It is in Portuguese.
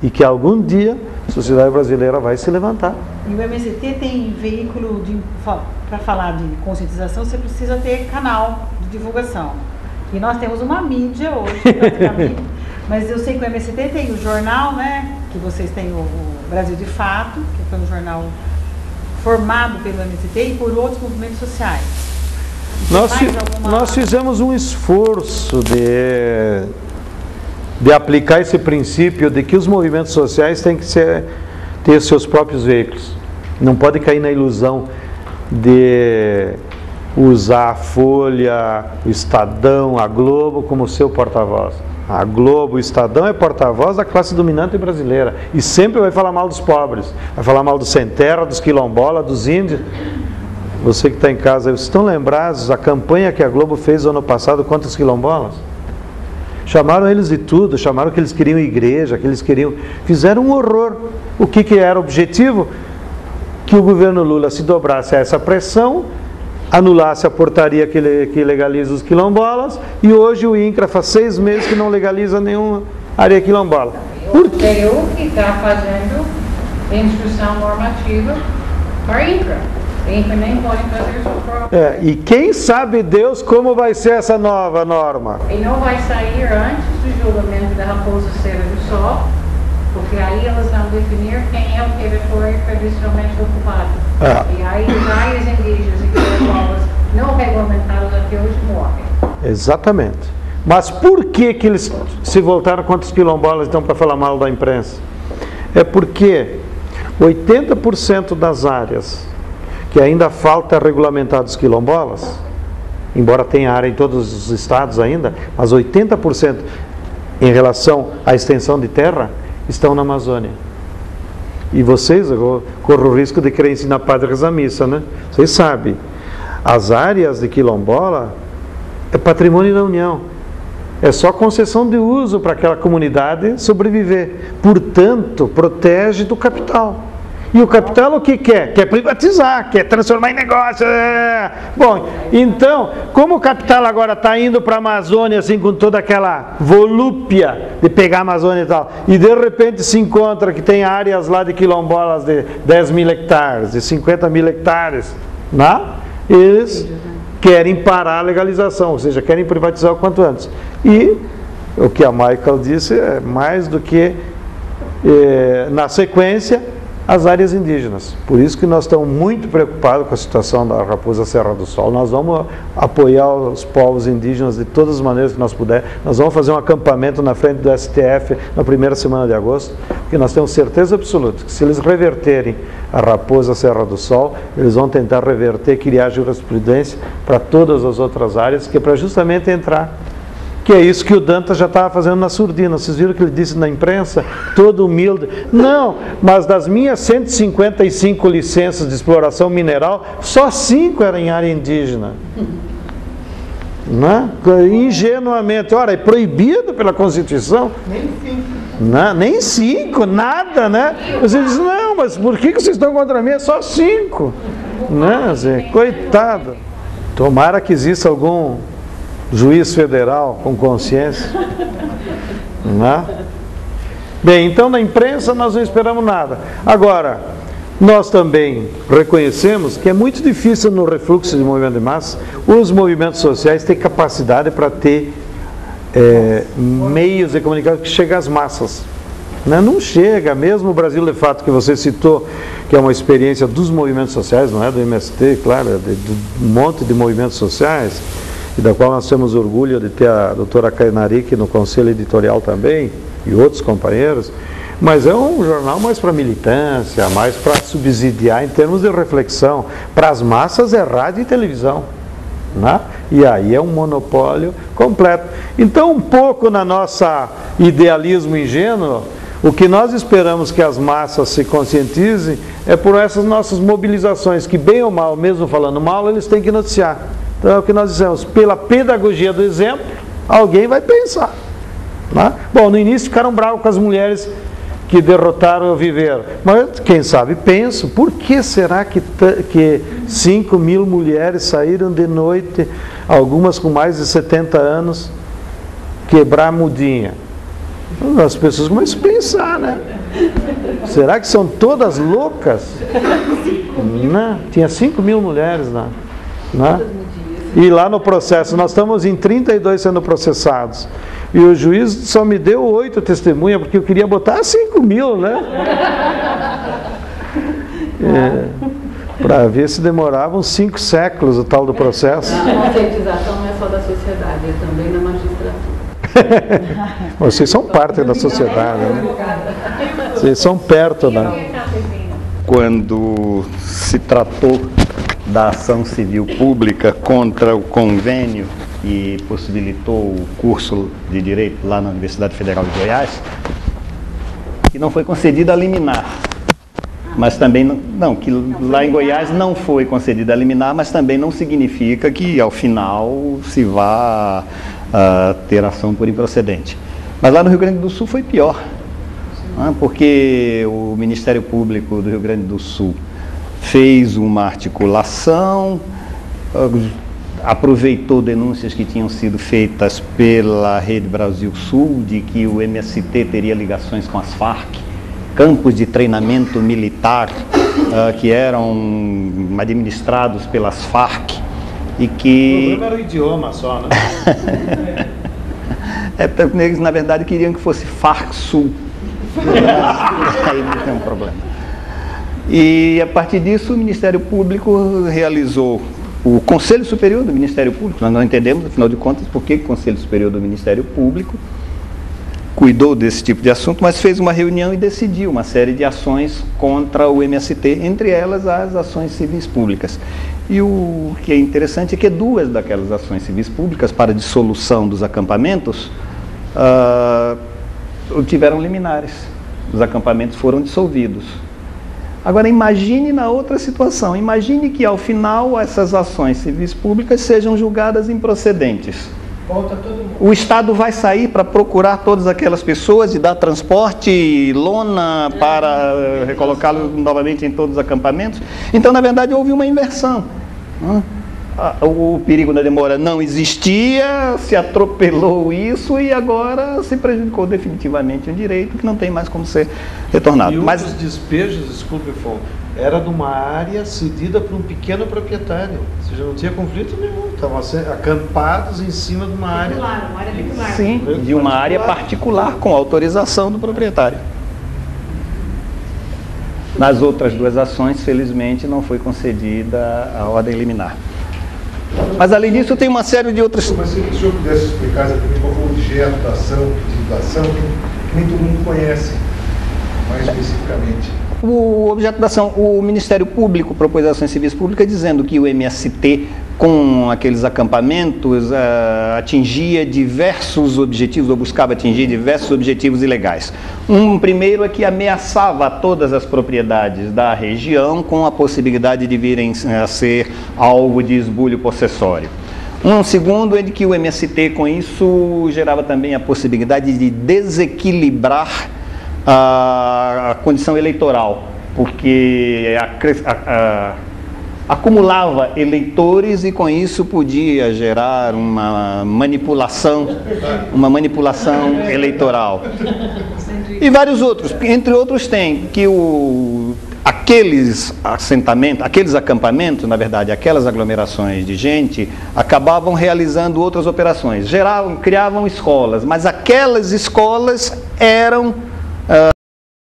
e que algum dia a sociedade brasileira vai se levantar. E o MST tem veículo para falar de conscientização, você precisa ter canal de divulgação. E nós temos uma mídia hoje, praticamente, mas eu sei que o MST tem o jornal, né, que vocês têm o Brasil de Fato, que foi um jornal formado pelo MST e por outros movimentos sociais. Nós fizemos um esforço de aplicar esse princípio de que os movimentos sociais têm que ter seus próprios veículos. Não pode cair na ilusão de usar a Folha, o Estadão, a Globo como seu porta-voz. A Globo, o Estadão é porta-voz da classe dominante brasileira e sempre vai falar mal dos pobres, vai falar mal do sem terra, dos quilombolas, dos índios. Você que está em casa, vocês estão lembrados da campanha que a Globo fez no ano passado contra os quilombolas? Chamaram eles de tudo, chamaram que eles queriam igreja, que eles queriam... Fizeram um horror. O que era o objetivo? Que o governo Lula se dobrasse a essa pressão, anulasse a portaria que legaliza os quilombolas, e hoje o INCRA faz 6 meses que não legaliza nenhuma área quilombola. Por quê? Eu que está fazendo instrução normativa para a INCRA. A INCRA nem pode fazer sua própria. E quem sabe Deus como vai ser essa nova norma? E não vai sair antes do julgamento da Raposa Serra do Sol, porque aí elas vão definir quem é o território tradicionalmente ocupado. E aí as áreas indígenas e quilombolas não regulamentadas até hoje morrem. Exatamente. Mas por que eles se voltaram contra os quilombolas, então, para falar mal da imprensa? É porque 80% das áreas que ainda falta regulamentar dos quilombolas, embora tenha área em todos os estados ainda, mas 80% em relação à extensão de terra estão na Amazônia. E vocês, eu corro o risco de querer ensinar padre a rezar missa, né? Vocês sabem, as áreas de quilombola é patrimônio da União. É só concessão de uso para aquela comunidade sobreviver. Portanto, protege do capital. E o capital o que quer? Quer privatizar, quer transformar em negócio. Bom, então, como o capital agora está indo para a Amazônia, assim, com toda aquela volúpia de pegar a Amazônia e tal, e de repente se encontra que tem áreas lá de quilombolas de 10 mil hectares, de 50 mil hectares, né? Eles querem parar a legalização, ou seja, querem privatizar o quanto antes. E o que a Michael disse é mais do que, na sequência, as áreas indígenas. Por isso que nós estamos muito preocupados com a situação da Raposa Serra do Sol. Nós vamos apoiar os povos indígenas de todas as maneiras que nós pudermos. Nós vamos fazer um acampamento na frente do STF na primeira semana de agosto, porque nós temos certeza absoluta que se eles reverterem a Raposa Serra do Sol, eles vão tentar reverter, criar jurisprudência para todas as outras áreas, que é para justamente entrar. Que é isso que o Dantas já estava fazendo na surdina. Vocês viram que ele disse na imprensa? Todo humilde. Não, mas das minhas 155 licenças de exploração mineral, só 5 eram em área indígena. Né? Ingenuamente. Ora, é proibido pela Constituição. Nem 5. Não, nem 5, nada, né? Você diz, não, mas por que vocês estão contra mim? É só 5. Né? Coitado. Tomara que exista algum juiz federal com consciência. Né? Bem, então na imprensa nós não esperamos nada. Agora, nós também reconhecemos que é muito difícil no refluxo de movimento de massa os movimentos sociais terem capacidade para ter meios de comunicação que cheguem às massas. Né? Não chega, mesmo o Brasil de Fato que você citou, que é uma experiência dos movimentos sociais, não é do MST, claro, é de um monte de movimentos sociais, e da qual nós temos orgulho de ter a doutora Kainaric no conselho editorial também, e outros companheiros, mas é um jornal mais para militância, mais para subsidiar em termos de reflexão. Para as massas é rádio e televisão, né? E aí é um monopólio completo. Então, um pouco na nossa idealismo ingênuo, o que nós esperamos que as massas se conscientizem é por essas nossas mobilizações, que bem ou mal, mesmo falando mal, eles têm que noticiar. Então é o que nós dizemos, pela pedagogia do exemplo, alguém vai pensar. Né? Bom, no início ficaram bravos com as mulheres que derrotaram o Viveiro. Mas, quem sabe, penso, por que será que 5 mil mulheres saíram de noite, algumas com mais de 70 anos, quebrar a mudinha? As pessoas começam a pensar, né? Será que são todas loucas? Né? Tinha 5.000 mulheres lá. Né? E lá no processo, nós estamos em 32 sendo processados. E o juiz só me deu 8 testemunhas, porque eu queria botar 5.000, né? Para ver se demorava uns 5 séculos o tal do processo. A conscientização não é só da sociedade, é também da magistratura. Vocês são parte da sociedade, né? Vocês são perto da... Quando se tratou da ação civil pública contra o convênio que possibilitou o curso de Direito lá na Universidade Federal de Goiás, que não foi concedida a liminar, mas também não, que lá em Goiás não foi concedida a liminar, mas também não significa que ao final se vá ter ação por improcedente. Mas lá no Rio Grande do Sul foi pior, porque o Ministério Público do Rio Grande do Sul fez uma articulação, aproveitou denúncias que tinham sido feitas pela Rede Brasil Sul de que o MST teria ligações com as Farc, campos de treinamento militar que eram administrados pelas Farc e que... O problema era o idioma só, né? Eles, na verdade, queriam que fosse Farc-Sul. Aí não tem um problema. E, a partir disso, o Ministério Público realizou o Conselho Superior do Ministério Público. Nós não entendemos, afinal de contas, por que o Conselho Superior do Ministério Público cuidou desse tipo de assunto, mas fez uma reunião e decidiu uma série de ações contra o MST, entre elas as ações civis públicas. E o que é interessante é que 2 daquelas ações civis públicas para dissolução dos acampamentos tiveram liminares. Os acampamentos foram dissolvidos. Agora imagine na outra situação, imagine que ao final essas ações civis públicas sejam julgadas improcedentes. O Estado vai sair para procurar todas aquelas pessoas e dar transporte, lona para recolocá-los novamente em todos os acampamentos. Então, na verdade, houve uma inversão. O perigo da demora não existia, se atropelou isso e agora se prejudicou definitivamente um direito que não tem mais como ser retornado. E os despejos, desculpe, era de uma área cedida por um pequeno proprietário, ou seja, não tinha conflito nenhum, estavam acampados em cima de uma área particular. Sim, de uma área particular com autorização do proprietário. Nas outras 2 ações, felizmente, não foi concedida a ordem liminar. Mas, além disso, tem uma série de outras... Mas se o senhor pudesse explicar exatamente qual foi o objeto da ação, pedido da ação, que nem todo mundo conhece, mais especificamente. O objeto da ação, o Ministério Público propôs ações civis públicas dizendo que o MST, com aqueles acampamentos, atingia diversos objetivos, ou buscava atingir diversos objetivos ilegais. Um primeiro é que ameaçava todas as propriedades da região com a possibilidade de virem a ser alvo de esbulho possessório. Um segundo é de que o MST, com isso, gerava também a possibilidade de desequilibrar a condição eleitoral, porque acumulava eleitores e com isso podia gerar uma manipulação eleitoral. E vários outros, entre outros tem que aqueles acampamentos, na verdade, aquelas aglomerações de gente, acabavam realizando outras operações, criavam escolas, mas aquelas escolas eram